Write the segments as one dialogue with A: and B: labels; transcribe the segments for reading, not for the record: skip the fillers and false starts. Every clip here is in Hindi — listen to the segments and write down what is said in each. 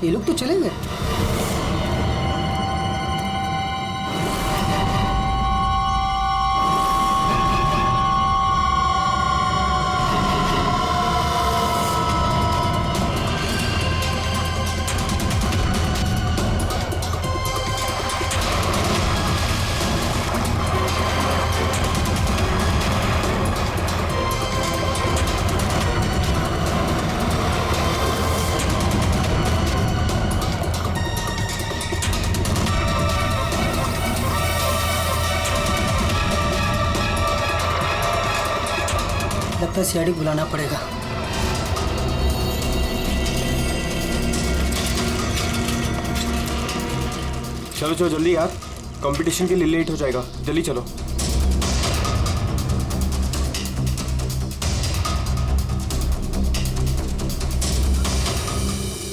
A: ये लोग तो चले गए। लगता है सीआईडी बुलाना पड़ेगा।
B: चलो चलो जल्दी यार, कंपटीशन के लिए लेट हो जाएगा, जल्दी चलो।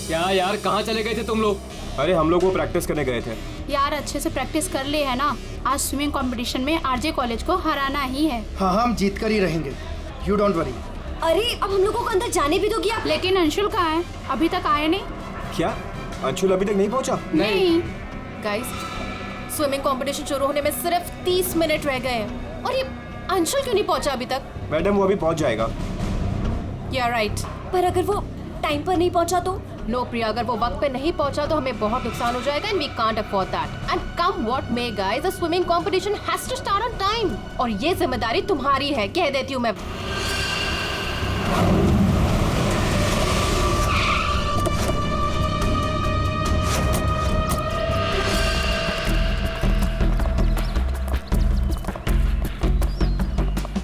C: क्या यार, कहाँ चले गए थे तुम लोग?
B: अरे हम लोग वो प्रैक्टिस करने गए थे
D: यार। अच्छे से प्रैक्टिस कर ले है ना, आज स्विमिंग कंपटीशन में आरजे कॉलेज को हराना ही है।
A: हाँ हम जीत कर ही रहेंगे, यू डोंट वरी।
E: अरे अब हम लोगों को अंदर जाने भी दोगी आप?
D: लेकिन अंशुल कहाँ है? अभी तक आया नहीं।
B: क्या अंशुल अभी तक नहीं पहुंचा?
D: नहीं।
E: गाइस, स्विमिंग कंपटीशन शुरू होने में सिर्फ 30 मिनट रह गए हैं और ये अंशुल क्यों नहीं पहुंचा अभी तक?
B: मैडम वो अभी पहुंच जाएगा।
E: या राइट। पर अगर वो टाइम पर नहीं पहुंचा तो? नो प्रिया, अगर वो वक्त पे नहीं पहुंचा तो हमें बहुत नुकसान हो जाएगा and we can't afford that. And come what may guys, the swimming competition has to start on time और ये जिम्मेदारी तुम्हारी है, कह देती हूँ मैं।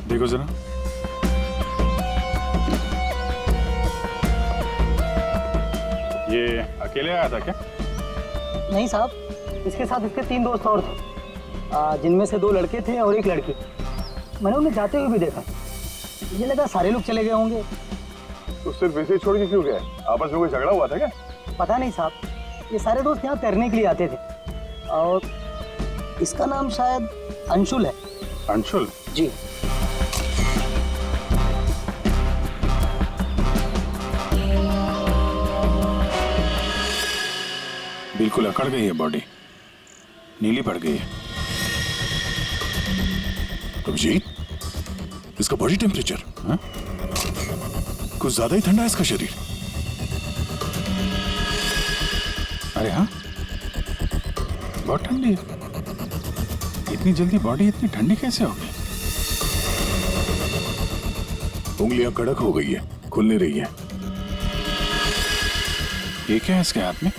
F: देखो जरा, ये अकेले आया था क्या?
A: नहीं साहब, इसके साथ इसके 3 दोस्त और थे, जिनमें से 2 लड़के थे और 1 लड़की। मैंने उन्हें जाते हुए भी देखा, मुझे लगा सारे लोग चले गए होंगे।
F: तो सिर्फ ऐसे ही छोड़ के क्यों गया? आपस में कोई झगड़ा हुआ था क्या?
A: पता नहीं साहब, ये सारे दोस्त यहाँ तैरने के लिए आते थे और इसका नाम शायद अंशुल है।
F: अंशुल?
A: जी।
F: बिल्कुल अकड़ गई है बॉडी, नीली पड़ गई है। अभिजीत, इसका बॉडी टेम्परेचर कुछ ज्यादा ही ठंडा है इसका शरीर। अरे हाँ, बहुत ठंडी है। इतनी जल्दी बॉडी इतनी ठंडी कैसे हो गई? उंगलियां कड़क हो गई है, खुल नहीं रही है। ये क्या है इसके हाथ में?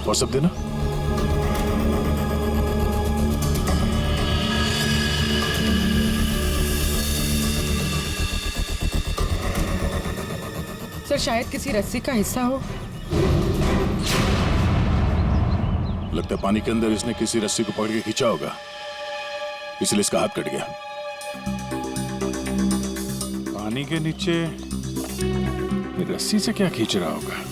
F: और सब देना।
G: सर शायद किसी रस्सी का हिस्सा हो।
F: लगता है पानी के अंदर इसने किसी रस्सी को पकड़ के खींचा होगा, इसलिए इसका हाथ कट गया। पानी के नीचे ये रस्सी से क्या खींच रहा होगा?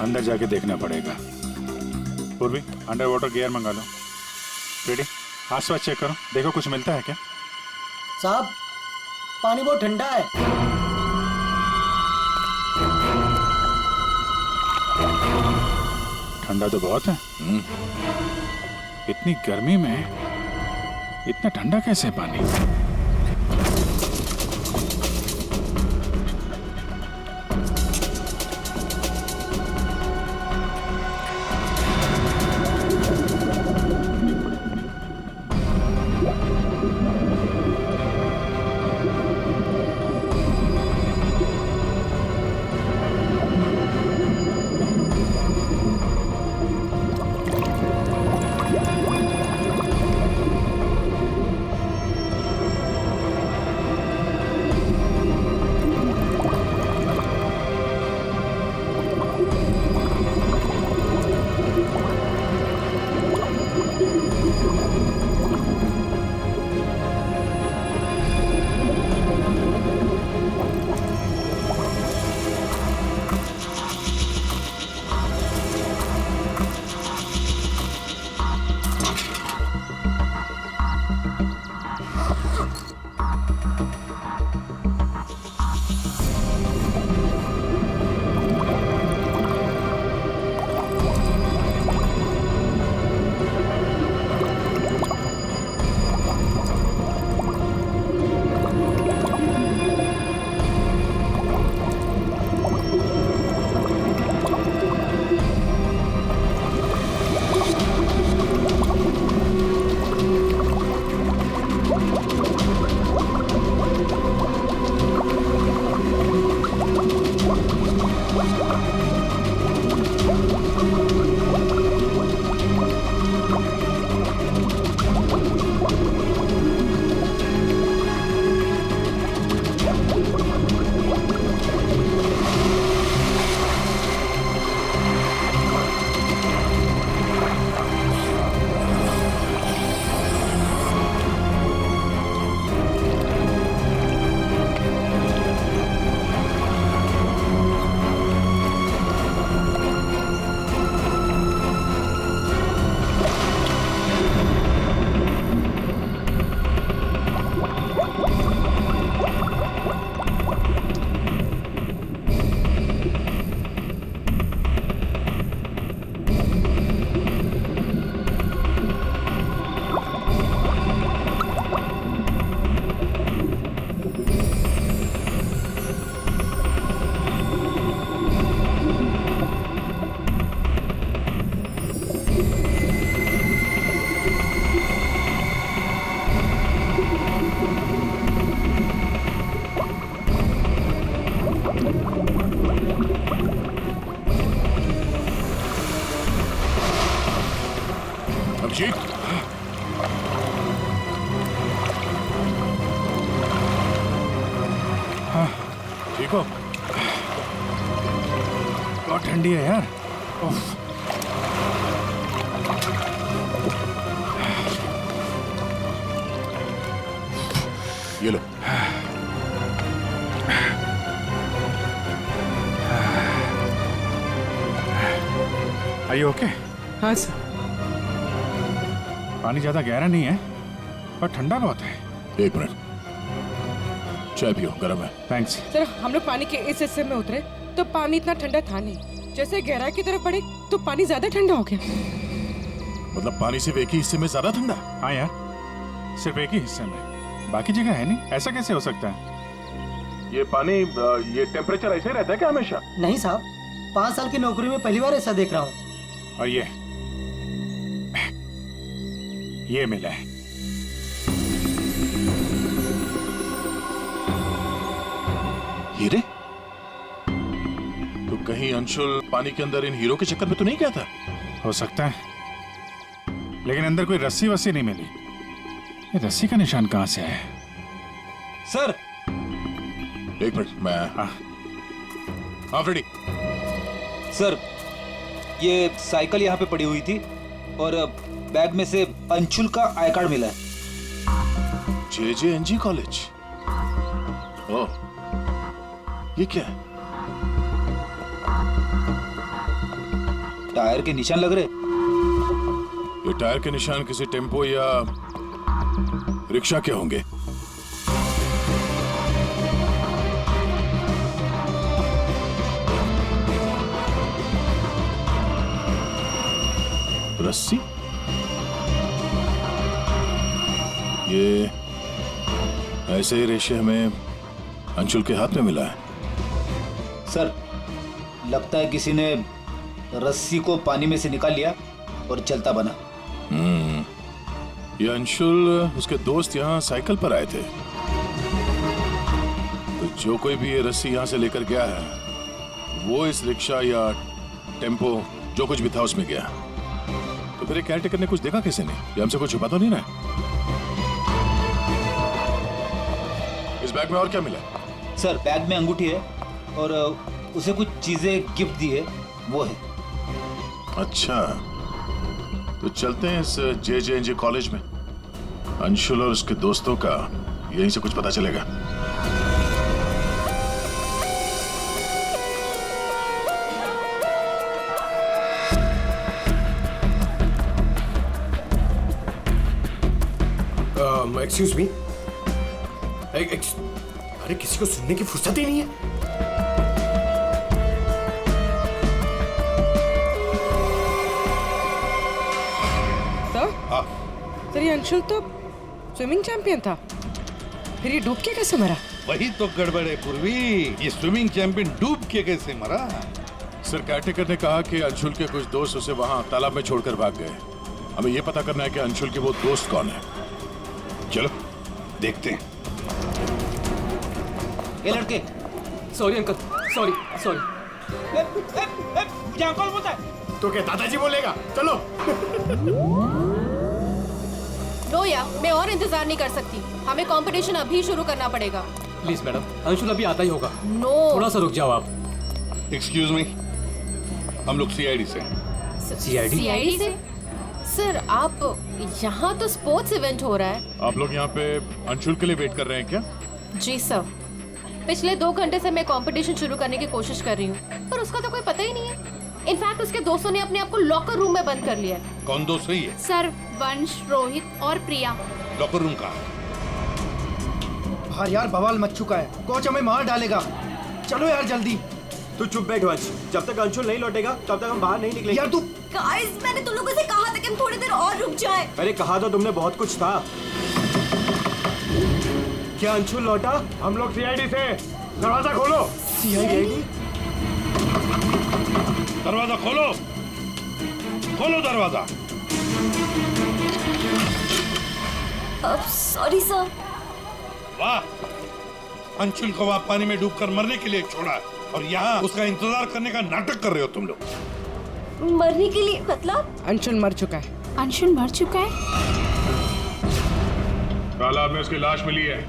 F: अंदर जाके देखना पड़ेगा। पूर्वी, अंडर वाटर गियर मंगा लो। रेडी? आसपास चेक करो, देखो कुछ मिलता है क्या?
A: साहब पानी बहुत ठंडा है।
F: ठंडा तो बहुत है। इतनी गर्मी में इतना ठंडा कैसे है पानी? जी हाँ, ठीक हो? बहुत ठंडी है यार। उफ। ये लो। Are you okay?
G: हाँ सर।
F: पानी ज्यादा गहरा नहीं है पर ठंडा बहुत है। एक मिनट, चाय पियो, गर्म है। थैंक्स।
G: सर हम लोग पानी के इस हिस्से में उतरे तो पानी इतना ठंडा था नहीं, जैसे गहराई की तरफ बढ़े तो पानी ज्यादा ठंडा हो गया।
F: मतलब पानी सिर्फ एक ही हिस्से में ज्यादा ठंडा? हाँ यार, सिर्फ एक ही हिस्से में, बाकी जगह है नहीं। ऐसा कैसे हो सकता है?
H: ये पानी, ये टेम्परेचर ऐसे ही रहता है क्या हमेशा?
A: नहीं साहब, 5 साल की नौकरी में पहली बार ऐसा देख रहा हूँ।
F: और ये मिला है।
H: हीरे? तो कहीं अंशुल पानी के अंदर इन हीरो के चक्कर में तो नहीं गया था?
F: हो सकता है, लेकिन अंदर कोई रस्सी वस्सी नहीं मिली। ये रस्सी का निशान कहाँ से आया?
B: सर,
H: एक मिनट, मैं हाँ फ्रेडी।
I: सर, ये साइकिल यहाँ पे पड़ी हुई थी और बैग में से अंशुल का आई कार्ड मिला है।
H: JJNG college? ओह, ये क्या है?
I: टायर के निशान लग रहे।
H: ये टायर के निशान किसी टेम्पो या रिक्शा के होंगे। रस्सी? ये ऐसे ही रेशे हमें अंशुल के हाथ में मिला है।
I: सर, लगता है किसी ने रस्सी को पानी में से निकाल लिया और चलता बना।
H: ये अंशुल, उसके दोस्त यहाँ साइकिल पर आए थे, तो जो कोई भी ये रस्सी यहाँ से लेकर गया है वो इस रिक्शा या टेम्पो जो कुछ भी था उसमें गया। तो फिर केयरटेकर ने कुछ देखा कैसे नहीं? ये हमसे कुछ छुपा तो नहीं रहा? इस बैग में और क्या मिला?
I: सर, बैग में अंगूठी है और उसे कुछ चीजें गिफ्ट दी है, वो है।
H: अच्छा, तो चलते हैं इस JJNG कॉलेज में। अंशुल और उसके दोस्तों का यहीं से कुछ पता चलेगा।
B: Excuse me. अरे किसी को सुनने की फुर्सत ही नहीं है।
G: सर ये अंशुल तो स्विमिंग चैंपियन था, फिर ये डूब के कैसे मरा?
J: वही तो गड़बड़ है पूर्वी, ये स्विमिंग चैंपियन डूब के कैसे मरा?
H: सर, केयरटेकर ने कहा कि अंशुल के कुछ दोस्त उसे वहां तालाब में छोड़कर भाग गए। हमें यह पता करना है कि अंशुल के वो दोस्त कौन है।
J: चलो देखते हैं।
I: ये लड़के।
C: Sorry uncle, sorry sorry.
I: क्या अंकल बोलता है?
B: तो क्या दादाजी बोलेगा? चलो।
E: नो यार, मैं और इंतजार नहीं कर सकती, हमें कंपटीशन अभी शुरू करना पड़ेगा।
C: प्लीज मैडम, अंशुल अभी आता ही होगा।
E: नो,
C: थोड़ा सा रुक जाओ आप।
J: एक्सक्यूज मी, हम लोग CID से।
E: CID से? सर, आप यहाँ तो स्पोर्ट्स इवेंट हो रहा है।
H: आप लोग यहाँ पे अंशुल के लिए वेट कर रहे हैं क्या?
E: जी सर, पिछले 2 घंटे से मैं कंपटीशन शुरू करने की कोशिश कर रही हूँ, पर उसका तो कोई पता ही नहीं है। इनफैक्ट उसके दोस्तों ने अपने आप को लॉकर रूम में बंद कर लिया है।
J: कौन दोस्त सही है?
D: सर, वंश, रोहित और प्रिया।
J: लॉकर रूम कहाँ?
A: बाहर यार बवाल मच चुका है, कोच हमें मार डालेगा। चलो यार जल्दी।
B: तू चुप बैठ वंश, जब तक अंशुल नहीं लौटेगा तब तक हम बाहर नहीं निकलेंगे।
A: यार तू।
E: गाइस, मैंने तुम लोगों से कहा था कि हम थोड़ी देर और रुक जाएं।
B: अरे कहा तो तुमने बहुत कुछ था। क्या अंशुल लौटा? हम लोग CID से। दरवाजा खोलो।
A: CID?
J: दरवाजा खोलो, खोलो दरवाजा।
E: Sorry sir.
J: वाह, अंशुल को वहां पानी में डूबकर मरने के लिए छोड़ा और यहाँ उसका इंतजार करने का नाटक कर रहे हो तुम लोग।
E: मरने के लिए मतलब?
G: अंशुल मर चुका है।
D: अंशुल मर चुका है?
H: तालाब में उसकी लाश मिली है।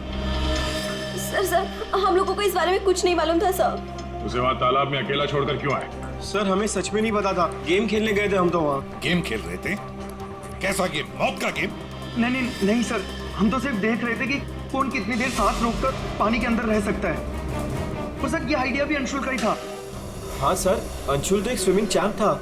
E: सर हम लोगों को इस बारे में कुछ नहीं मालूम था सर।
H: उसे वहाँ तालाब में अकेला छोड़कर क्यों आए?
B: सर हमें सच में नहीं पता था, गेम खेलने गए थे हम तो वहाँ।
J: गेम खेल रहे थे? कैसा गेम? मौत का गेम?
A: नहीं सर, हम तो सिर्फ देख रहे थे कि कौन कितनी देर सांस रोककर पानी के अंदर रह सकता है। और सर ये आइडिया भी अंशुल का ही था।
B: हाँ सर, अंशुल तो एक स्विमिंग चैंप था,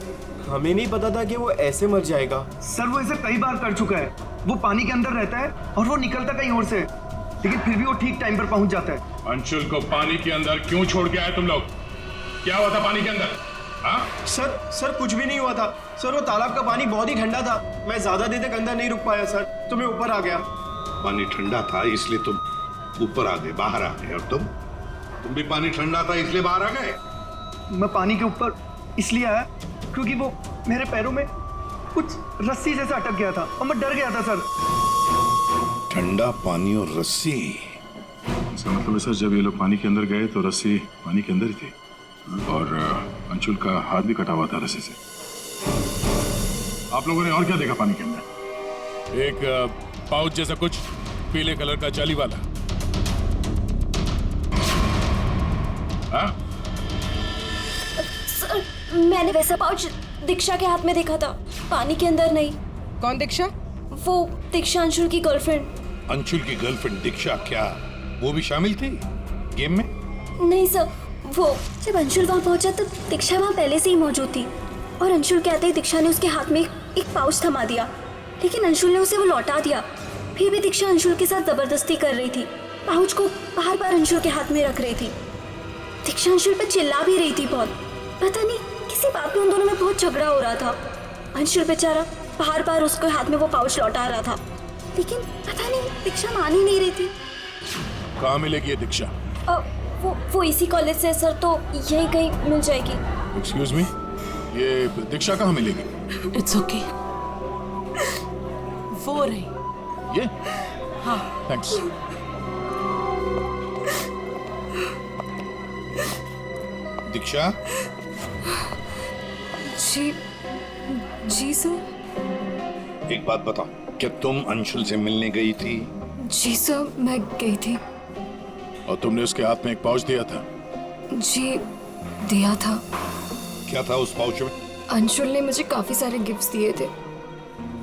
B: हमें नहीं पता था कि वो ऐसे मर जाएगा।
A: सर वो ऐसे कई बार कर चुका है। वो पानी के अंदर रहता है और वो निकलता कहीं और से, लेकिन फिर भी वो ठीक टाइम पर पहुंच जाता है।
H: अंशुल को पानी के अंदर क्यों छोड़ के आए तुम लोग? क्या हुआ था पानी के अंदर? हाँ?
B: सर कुछ भी नहीं हुआ था सर, वो तालाब का पानी बहुत ही ठंडा था, मैं ज्यादा देर तक अंदर नहीं रुक पाया सर, तो मैं ऊपर आ गया।
J: पानी ठंडा था इसलिए तुम ऊपर आ गए, बाहर आ गए। और तुम भी पानी ठंडा था इसलिए बाहर आ गए?
A: मैं पानी के ऊपर इसलिए आया क्योंकि वो मेरे पैरों में कुछ रस्सी जैसा अटक गया था और मैं डर गया था सर।
J: ठंडा पानी और रस्सी?
H: इसका मतलब है सर, जब ये लोग पानी के अंदर गए तो रस्सी पानी के अंदर ही थी और अंशुल का हाथ भी कटा हुआ था रस्सी से। आप लोगों ने और क्या देखा पानी के अंदर? एक पाउच जैसा कुछ पीले कलर का जाली वाला। हाँ?
E: सर मैंने वैसा पाउच दीक्षा के हाथ में देखा था, पानी के अंदर नहीं।
G: कौन दीक्षा?
E: वो दीक्षा अंशुल की गर्लफ्रेंड।
J: अंशुल की गर्लफ्रेंड दीक्षा, क्या वो भी शामिल थी गेम में?
E: नहीं सर, वो जब अंशुल वहाँ पहुंचा तब दीक्षा वहाँ पहले से ही मौजूद थी और अंशुल के आते ही दीक्षा ने उसके हाथ में एक पाउच थमा दिया, लेकिन अंशुल ने उसे वो लौटा दिया। फिर भी दीक्षा अंशुल के साथ जबरदस्ती कर रही थी, पाउच को बार बार अंशुल के हाथ में रख रही थी। दीक्षा अंशुल पर चिल्ला भी रही थी बहुत, पता नहीं किसी बात पे उन दोनों में बहुत झगड़ा हो रहा था। अंशुल बेचारा बार बार उसके हाथ में वो पाउच लौटा रहा था, लेकिन पता नहीं दीक्षा मान ही नहीं रही थी।
H: कहाँ मिलेगी ये दीक्षा?
E: वो इसी कॉलेज से सर, तो यहीं कहीं मिल जाएगी।
H: एक्सक्यूज मी, ये दीक्षा कहाँ मिलेगी?
G: इट्स ओके, वो रही।
H: ये? हाँ थैंक्स।
J: दीक्षा?
E: जी सर।
J: एक बात बताओ, क्या तुम अंशुल से मिलने गई थी?
E: जी सर, मैं गई थी।
H: और तुमने उसके हाथ में एक पाउच दिया था?
E: जी दिया था।
J: क्या था उस पाउच में?
E: अंशुल ने मुझे काफी सारे गिफ्ट्स दिए थे,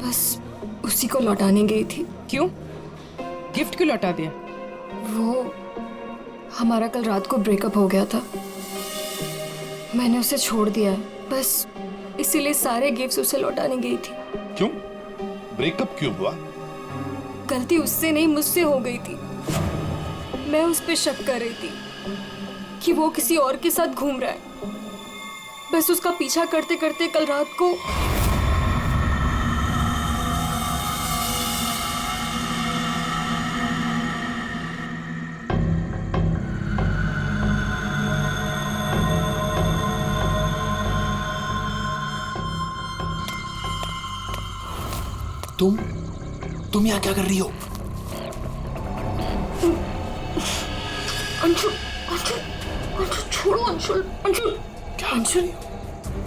E: बस उसी को लौटाने गई थी।
G: क्यों? गिफ्ट क्यों लौटा दिया?
E: वो हमारा कल रात को ब्रेकअप हो गया था, मैंने उसे छोड़ दिया, बस इसीलिए सारे गिफ्ट्स उसे लौटाने गई थी।
J: क्यों? ब्रेकअप क्यों हुआ?
E: गलती उससे नहीं मुझसे हो गई थी। मैं उस पे शक कर रही थी कि वो किसी और के साथ घूम रहा है, बस उसका पीछा करते करते कल रात को
C: तुम यहाँ क्या कर रही हो?
E: अंशुल, अंशुल, अंशुल छोड़ो अंशुल, अंशुल।
C: क्या?
E: अंशुल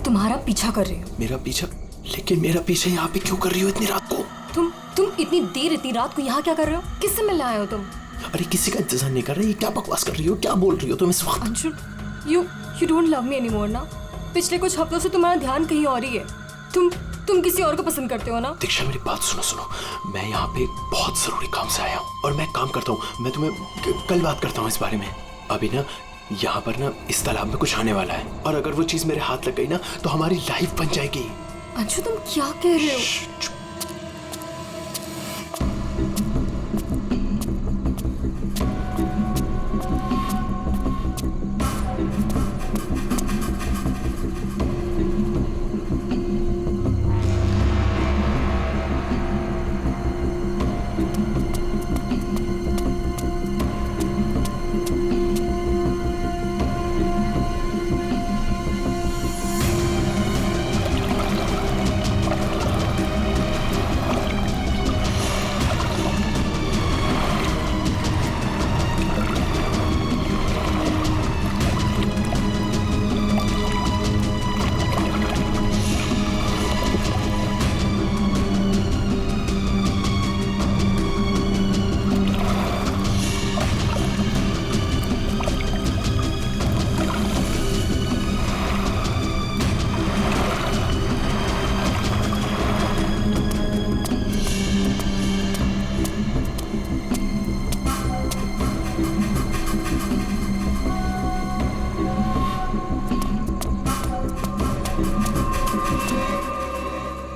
E: तुम्हारा पीछा कर रही हो।
C: मेरा पीछा? लेकिन मेरा पीछा यहाँ पे क्यों कर रही हो इतनी रात को?
E: तुम इतनी देर इतनी रात को यहाँ क्या कर रहे हो? किससे मिलने आए हो तुम?
C: अरे किसी का इंतजार नहीं कर रही, क्या बकवास कर रही हो, क्या बोल रही हो तुम इस वक्त?
E: Anshul, you don't love me anymore ना? पिछले कुछ हफ्तों से तुम्हारा ध्यान कहीं और ही है। तुम किसी और को पसंद करते हो ना?
C: दीक्षा मेरी बात सुनो, मैं यहाँ पे बहुत जरूरी काम से आया हूँ और मैं काम करता हूँ, मैं तुम्हें कल बात करता हूँ इस बारे में। अभी ना यहाँ पर ना इस तालाब में कुछ आने वाला है और अगर वो चीज मेरे हाथ लग गई ना तो हमारी लाइफ बन जाएगी।
E: अंशु तुम क्या कह रहे हो?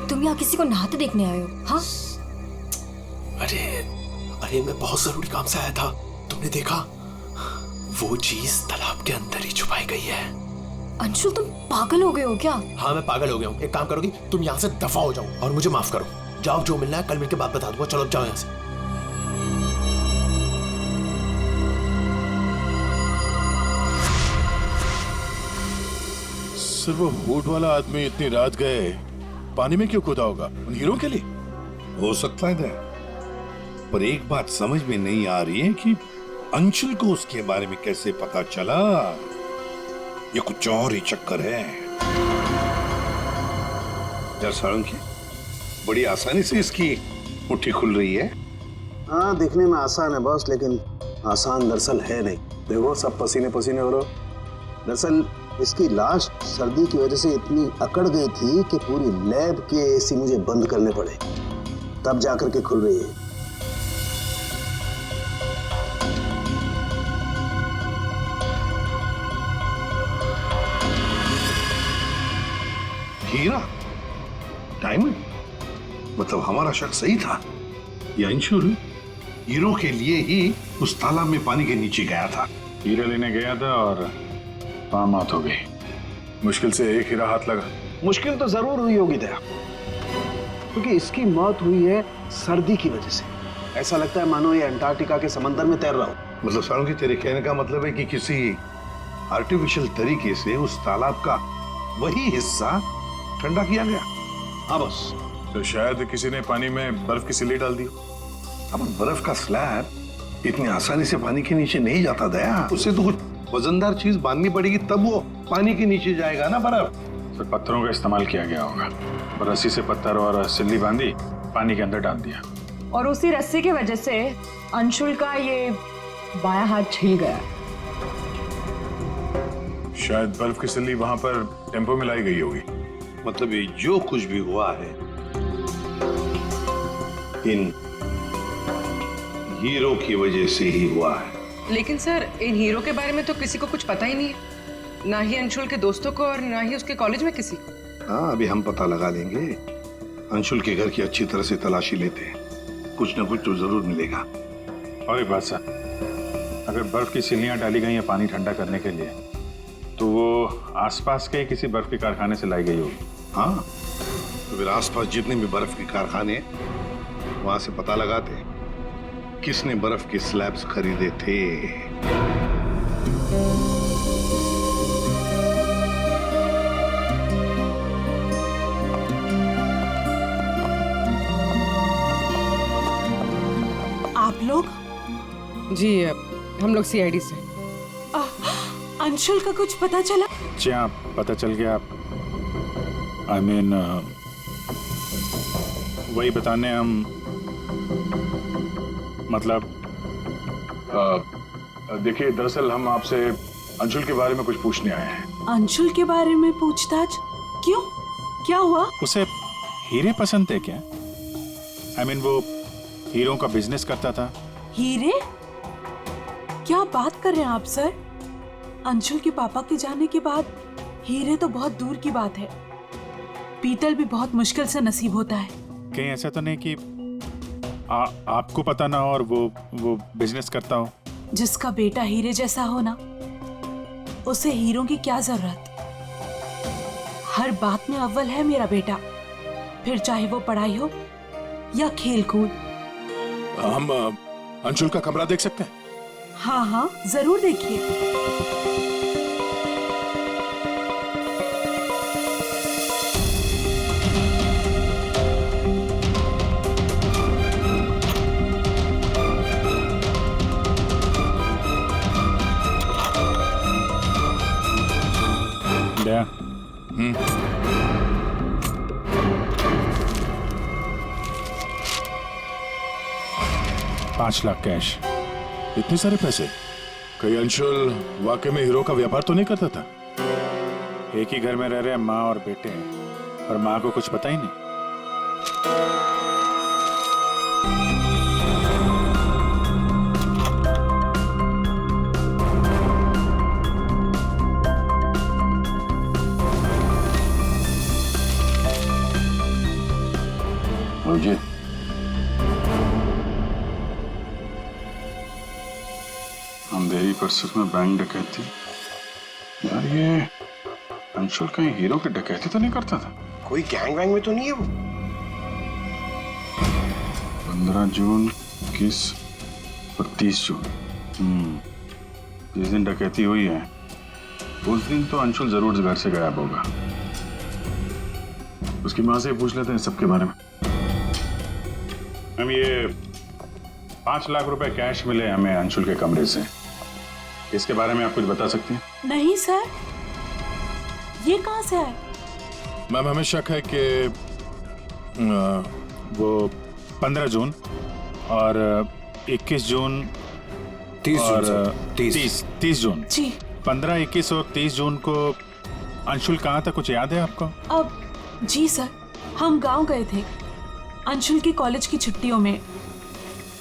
K: तुम यहाँ किसी को नहाते देखने आए हो? हाँ?
C: अरे अरे मैं बहुत जरूरी काम से आया था। तुमने देखा? वो चीज तालाब के अंदर ही छुपाई गई है।
K: अंशुल तुम पागल हो गए हो क्या?
C: हाँ मैं पागल हो गया हूँ। एक काम करोगी, तुम यहाँ से दफा हो जाओ और मुझे माफ करो। जाओ, जो मिलना है कल मिलके बात बता दूंगा। चलो अब जाओ यहाँ से।
H: सर वो हुड वाला आदमी इतनी रात गए पानी में क्यों कूदा होगा? उन हीरो के लिए
J: हो सकता है, पर एक बात समझ में नहीं आ रही है कि अंशुल को उसके बारे में कैसे पता चला। ये कुछ और ही चक्कर है। सारंगी, बड़ी आसानी से इसकी मुट्ठी खुल रही है।
L: हाँ दिखने में आसान है बॉस, लेकिन आसान दरअसल है नहीं। देखो सब पसीने पसीने हो रहे। दरअसल इसकी लाश सर्दी की वजह से इतनी अकड़ गई थी कि पूरी लैब के एसी मुझे बंद करने पड़े, तब जाकर के खुल रही है।
J: हीरा, डायमंड, मतलब हमारा शक सही था। ये अंशुल हीरो के लिए ही उस तालाब में पानी के नीचे गया था।
F: हीरा लेने गया था और वहां मौत हो गई। मुश्किल से एक हीरा हाथ लगा।
L: मुश्किल तो जरूर हुई होगी दया, क्योंकि इसकी मौत हुई है सर्दी की वजह से। ऐसा लगता है मानो ये अंटार्कटिका के समंदर में तैर रहा हो।
J: मतलब सारंगी, तेरे कहने का मतलब है कि किसी आर्टिफिशियल तरीके से उस तालाब का वही हिस्सा ठंडा किया गया।
L: हाँ बस।
F: तो शायद किसी ने पानी में बर्फ की सिल्ली डाल दी।
J: अब बर्फ का स्लैब इतनी आसानी से पानी के नीचे नहीं जाता दया। उससे तो कुछ वजनदार चीज बांधनी पड़ेगी, तब वो पानी के नीचे जाएगा ना बर्फ।
F: तो पत्थरों का इस्तेमाल किया गया होगा। रस्सी से पत्थर और सिल्ली बांधी, पानी के अंदर डाल दिया।
M: और उसी रस्सी की वजह से अंशुल का ये बायां हाथ छिल गया।
F: शायद बर्फ की सिल्ली वहां पर टेम्पो में लाई गई होगी।
J: मतलब ये जो कुछ भी हुआ है इन हीरो की वजह से ही हुआ है।
G: लेकिन सर इन हीरो के बारे में तो किसी को कुछ पता ही नहीं है, ना ही अंशुल के दोस्तों को और ना ही उसके कॉलेज में किसी को।
J: हाँ अभी हम पता लगा लेंगे। अंशुल के घर की अच्छी तरह से तलाशी लेते हैं, कुछ ना कुछ तो जरूर मिलेगा।
F: और एक बात सर, अगर बर्फ की सिल्लियां डाली गई हैं पानी ठंडा करने के लिए, तो वो आसपास के किसी बर्फ के कारखाने से लाई गई होगी।
J: हाँ तो फिर आसपास जितने भी बर्फ के कारखाने हैं वहां से पता लगाते हैं किसने बर्फ के स्लैब्स खरीदे थे।
M: आप लोग?
G: जी हम लोग सीआईडी से।
M: अंशुल का कुछ पता चला?
F: जी हाँ पता चल गया। I mean, वही बताने हम, मतलब देखिए दरअसल हम आपसे अंशुल के बारे में कुछ पूछने आए हैं।
M: अंशुल के बारे में पूछताछ? क्यों, क्या हुआ?
F: उसे हीरे पसंद थे क्या? I mean, वो हीरों का बिजनेस करता था।
M: हीरे? क्या बात कर रहे हैं आप सर? अंशुल के पापा के जाने के बाद हीरे तो बहुत दूर की बात है। पीतल भी बहुत मुश्किल से नसीब होता है।
F: कहीं ऐसा तो नहीं कि आपको पता ना हो और वो बिजनेस करता हो?
M: जिसका बेटा हीरे जैसा हो ना, उसे हीरों की क्या जरूरत। हर बात में अव्वल है मेरा बेटा, फिर चाहे वो पढ़ाई हो या खेल कूद।
H: हम अंशुल का कमरा देख सकते हैं?
M: हाँ हाँ जरूर देखिए।
F: दया, 5 लाख कैश।
H: इतने सारे पैसे? कहीं अंशुल वाकई में हीरो का व्यापार तो नहीं करता था?
F: एक ही घर में रह रहे हैं माँ और बेटे, और माँ को कुछ पता ही नहीं। रोजी, अंधेरी परिसर में बैंक डकैती। यार ये अंशुल कहीं हीरो की डकैती तो नहीं करता था?
B: कोई गैंग वैंग में तो नहीं है वो?
F: 15 जून, 21 और 30 जून, जिस दिन डकैती हुई है उस दिन तो अंशुल जरूर घर से गायब होगा। उसकी माँ से पूछ लेते हैं सबके बारे में। हम ये 5 लाख रुपए कैश मिले हमें अंशुल के कमरे से, इसके बारे में आप कुछ बता सकती हैं?
M: नहीं सर, ये कहाँ से आए?
F: मैम हमें शक है कि वो 15 जून और 21 जून 30 जून
M: जी।
F: 15, 21 और 30 जून को अंशुल कहाँ था, कुछ याद है आपको?
M: अब जी सर, हम गांव गए थे अंशुल की कॉलेज की छुट्टियों में।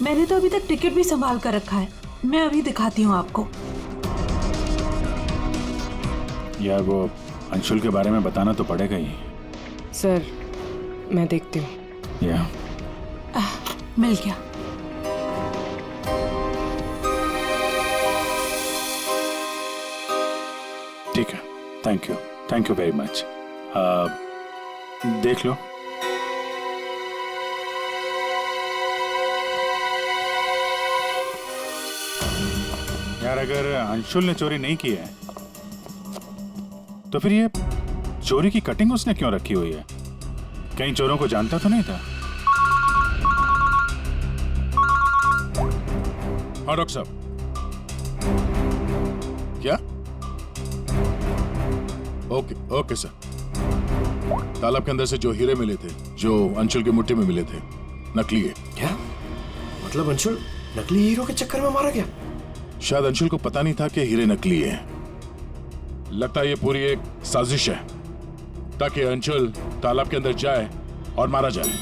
M: मैंने तो अभी तक टिकट भी संभाल कर रखा है, मैं अभी दिखाती हूँ आपको।
F: यार वो अंशुल के बारे में बताना तो पड़ेगा ही।
G: सर मैं देखती हूँ।
F: या
M: मिल गया।
F: ठीक है, थैंक यू वेरी मच। देख लो। यार अगर अंशुल ने चोरी नहीं की है तो फिर ये चोरी की कटिंग उसने क्यों रखी हुई है? कहीं चोरों को जानता तो नहीं था? हाँ डॉक्टर साहब। क्या? Okay sir. तालाब के अंदर से जो हीरे मिले थे, जो अंशुल की मुट्ठी में मिले थे, नकली है।
C: क्या मतलब? अंशुल नकली हीरो के चक्कर में मारा गया?
F: शायद अंशुल को पता नहीं था कि हीरे नकली है। लगता है ये पूरी एक साजिश है ताकि अंशुल तालाब के अंदर जाए और मारा जाए।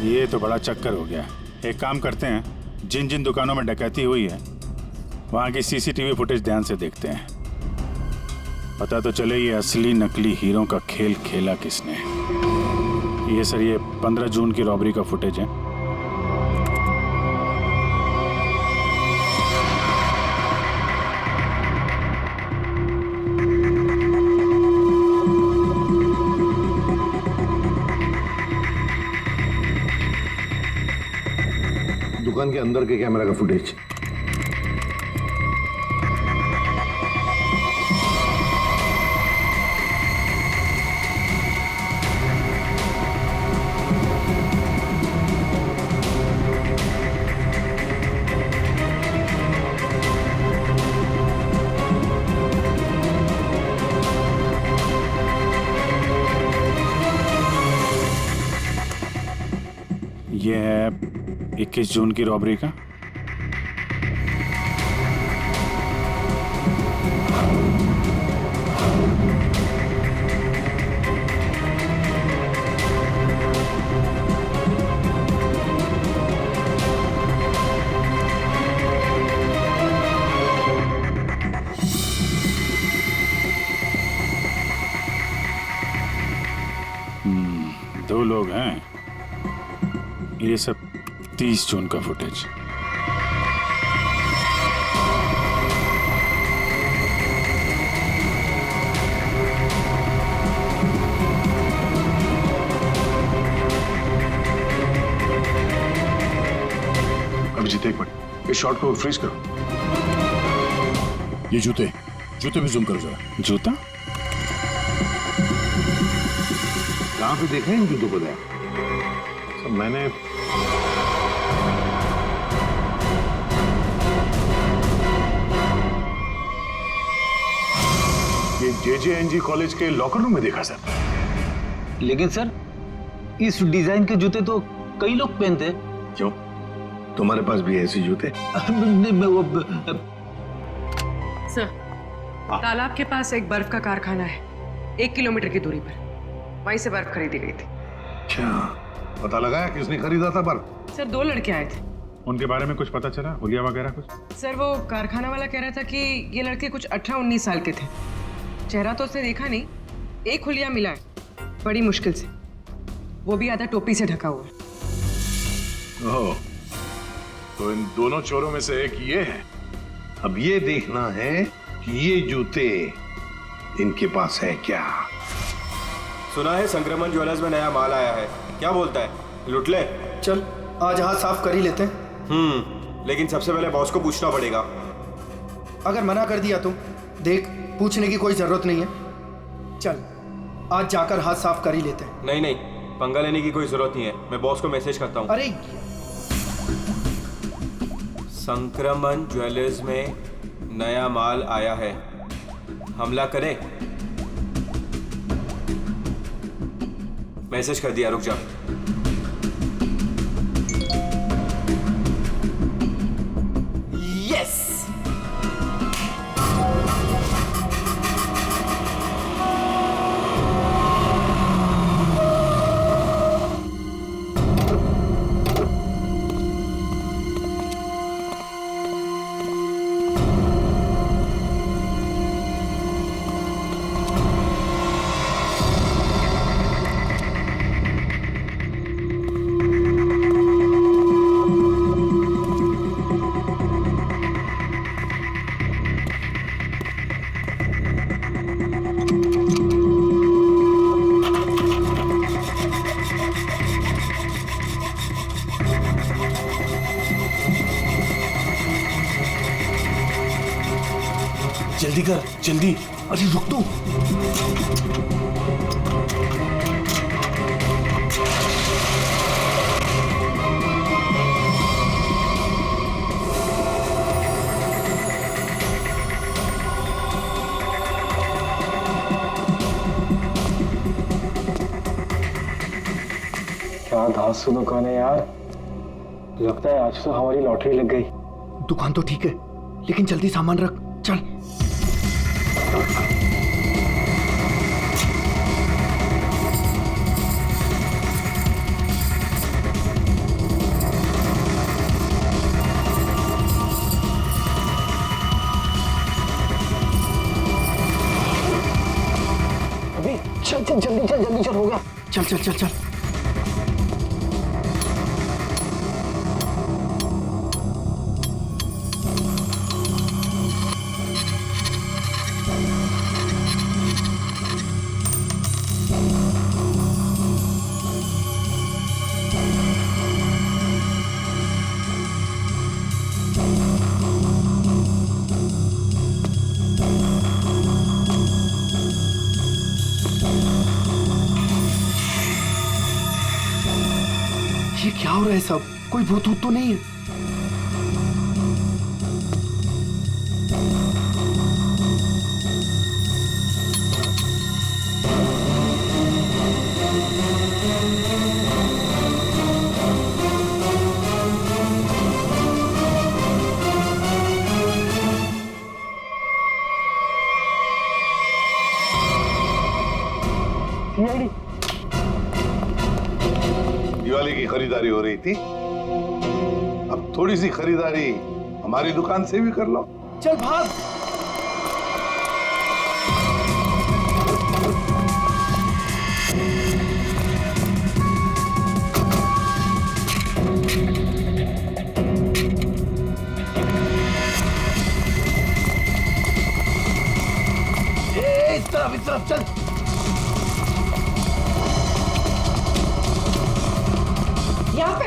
F: ये तो बड़ा चक्कर हो गया। एक काम करते हैं, जिन जिन दुकानों में डकैती हुई है वहां की सीसीटीवी फुटेज ध्यान से देखते हैं, पता तो चले ये असली नकली हीरो का खेल खेला किसने। ये सर, ये 15 जून की रॉबरी का फुटेज है।
J: दुकान के अंदर के कैमरा का फुटेज।
F: ये है 21 जून की रॉबरी का। दो लोग हैं। ये सब 30 जून का फुटेज।
J: अभिजीत एक मिनट, इस शॉट को फ्रीज करो।
F: ये जूते भी जूम करो जरा। जूता
J: कहाँ पे देखा है इन जूतों को?
F: सब मैंने
J: ये JJNG कॉलेज के लॉकर रूम में देखा सर।
I: लेकिन सर, इस डिजाइन के जूते तो कई लोग पहनते हैं।
J: क्यों, तुम्हारे पास भी ऐसे जूते?
G: सर, तालाब के पास एक बर्फ का कारखाना है, 1 किलोमीटर की दूरी पर। वहीं से बर्फ खरीदी गई थी।
J: अच्छा, पता लगाया किसने खरीदा था बर्फ?
G: सर 2 लड़के आए थे।
F: उनके बारे में कुछ पता चला? हुलिया वगैरह कुछ?
G: सर वो कारखाना वाला कह रहा था कि ये लड़के कुछ 18-19 साल के थे। चेहरा तो उसने देखा नहीं, एक हुलिया मिला है बड़ी मुश्किल से। वो भी आधा टोपी से ढका हुआ है।
H: ओह, तो इन दोनों चोरों में से एक ये है।
J: अब ये देखना है कि ये जूते इनके पास है क्या।
B: सुना है संक्रमण ज्वेलर्स में नया माल आया है, क्या बोलता है, लुट ले?
A: चल आज हाथ साफ कर ही लेते हैं।
B: लेकिन सबसे पहले बॉस को पूछना पड़ेगा।
A: अगर मना कर दिया तो देख, पूछने की कोई जरूरत नहीं है। चल आज जाकर हाथ साफ कर ही लेते हैं।
B: नहीं नहीं, पंगा लेने की कोई जरूरत नहीं है, मैं बॉस को मैसेज करता हूँ।
A: अरे
B: संक्रमण ज्वेलर्स में नया माल आया है, हमला करें? मैसेज कर दिया, रुक जा। यस!
C: जल्दी कर, जल्दी। अरे रुक तो।
A: क्या धांसू दुकान है यार, लगता है आज तो हमारी लॉटरी लग गई। दुकान तो ठीक है, लेकिन जल्दी सामान रख, चल। अभी चल चल, जल्दी चल, हो गया। चल चल चल चल। ये क्या हो रहा है सब? कोई भूत तो नहीं है?
J: दिवाली की खरीदारी हो रही थी, अब थोड़ी सी खरीदारी हमारी दुकान से भी कर लो।
A: चल भाग। इस तरफ चल।
G: यहाँ पे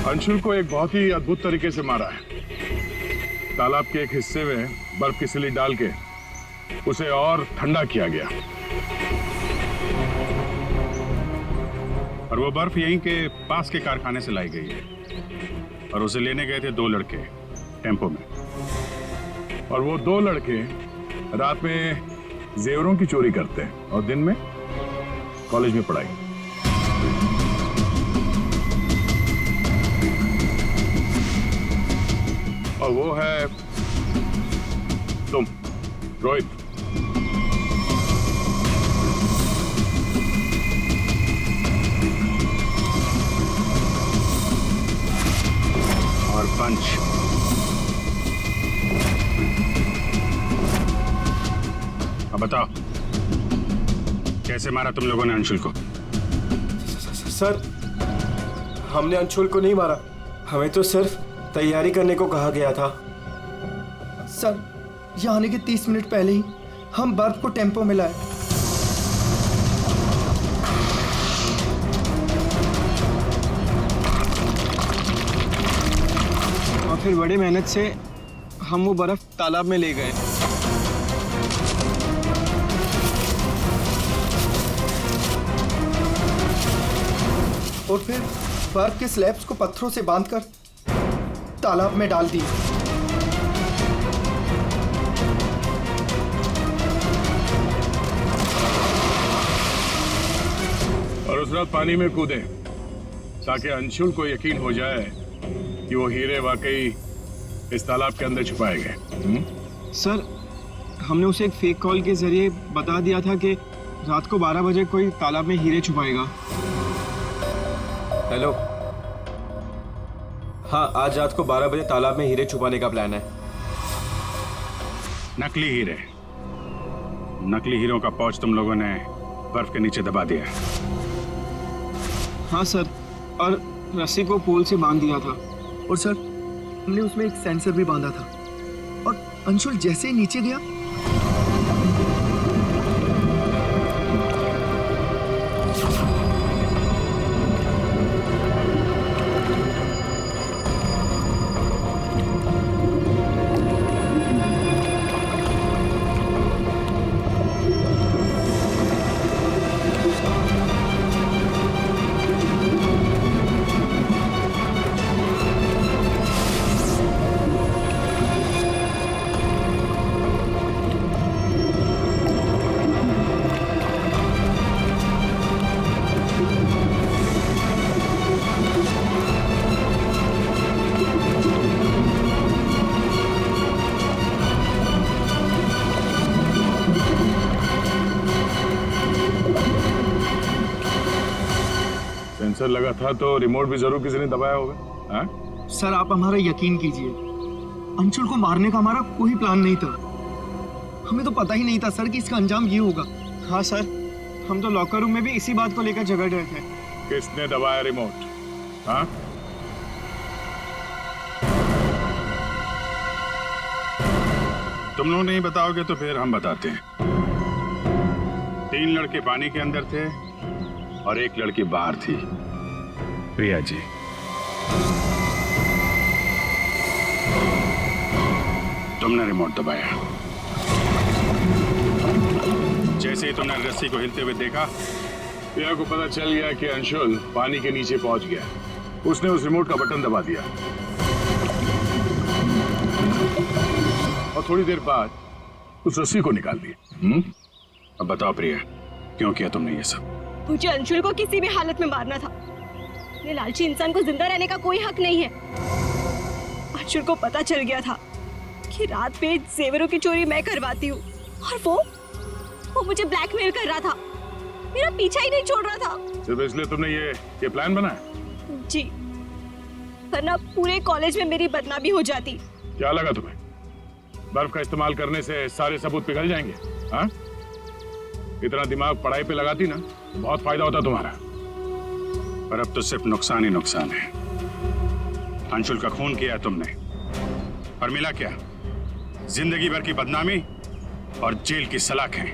F: अंशुल को एक बहुत ही अद्भुत तरीके से मारा है। तालाब के एक हिस्से में बर्फ की सिल्ली डाल के उसे और ठंडा किया गया।
N: और वो बर्फ यहीं के पास के कारखाने से लाई गई है और उसे लेने गए थे 2 लड़के टेम्पो में।
F: और वो 2 लड़के रात में जेवरों की चोरी करते हैं और दिन में कॉलेज में पढ़ाई। और वो है तुम, रोहित।
N: और पंच। अब बताओ कैसे मारा तुम लोगों ने अंशुल को?
B: सर, हमने अंशुल को नहीं मारा, हमें तो सिर्फ तैयारी करने को कहा गया था।
O: सर, यहाँ आने के 30 मिनट पहले ही हम बर्फ को टेम्पो में लाए।
B: और फिर बड़ी मेहनत से हम वो बर्फ तालाब में ले गए।
O: और फिर बर्फ के स्लैब्स को पत्थरों से बांधकर तालाब में डाल दिए।
F: और उस रात पानी में कूदे ताकि अंशुल को यकीन हो जाए कि वो हीरे वाकई इस तालाब के अंदर छुपाए गए।
B: सर, हमने उसे एक फेक कॉल के जरिए बता दिया था कि रात को 12 बजे कोई तालाब में हीरे छुपाएगा।
P: हेलो, हाँ, आज रात को 12 बजे तालाब में हीरे छुपाने का प्लान है।
N: नकली हीरे, नकली हीरों का पाउच तुम लोगों ने बर्फ के नीचे दबा दिया।
B: हाँ सर, और रस्सी को पोल से बांध दिया था।
O: और सर, हमने उसमें एक सेंसर भी बांधा था और अंशुल जैसे ही नीचे गया
F: सेंसर लगा था तो रिमोट भी जरूर किसी ने दबाया होगा। हाँ?
O: सर, आप हमारा यकीन कीजिए, अंशुल को मारने का हमारा कोई प्लान नहीं था। हमें तो पता ही नहीं था सर कि इसका अंजाम ये होगा।
B: हाँ सर, हम तो लॉकर रूम में भी इसी बात को लेकर झगड़ रहे थे।
F: किसने दबाया रिमोट? हाँ?
N: तुम लोग नहीं बताओगे तो फिर हम बताते हैं। 3 लड़के पानी के अंदर थे और 1 लड़की बाहर थी, प्रिया जी। तुमने रिमोट दबाया। जैसे ही तुमने रस्सी को हिलते हुए देखा,
F: प्रिया को पता चल गया कि अंशुल पानी के नीचे पहुंच गया। उसने उस रिमोट का बटन दबा दिया और थोड़ी देर बाद उस रस्सी को निकाल दिया।
N: अब बताओ प्रिया, क्यों किया तुमने ये सब?
Q: मुझे अंशुल को किसी भी हालत में मारना था। ये लालची इंसान को जिंदा रहने का कोई हक नहीं है। अंशुल को पता चल गया था कि रात में जेवरों की चोरी मैं करवाती हूँ और वो मुझे ब्लैकमेल कर रहा था, मेरा पीछा ही नहीं छोड़ रहा था।
F: सिर्फ इसलिए तुमने ये प्लान बनाया?
Q: जी, वरना पूरे कॉलेज में मेरी बदनामी हो जाती।
F: क्या लगा तुम्हें बर्फ का इस्तेमाल करने से सारे सबूत पिघल जाएंगे? हाँ? इतना दिमाग पढ़ाई पे लगाती ना तो बहुत फायदा होता तुम्हारा।
N: पर अब तो सिर्फ नुकसान ही नुकसान है। अंशुल का खून किया तुमने और मिला क्या? जिंदगी भर की बदनामी और जेल की सलाखें।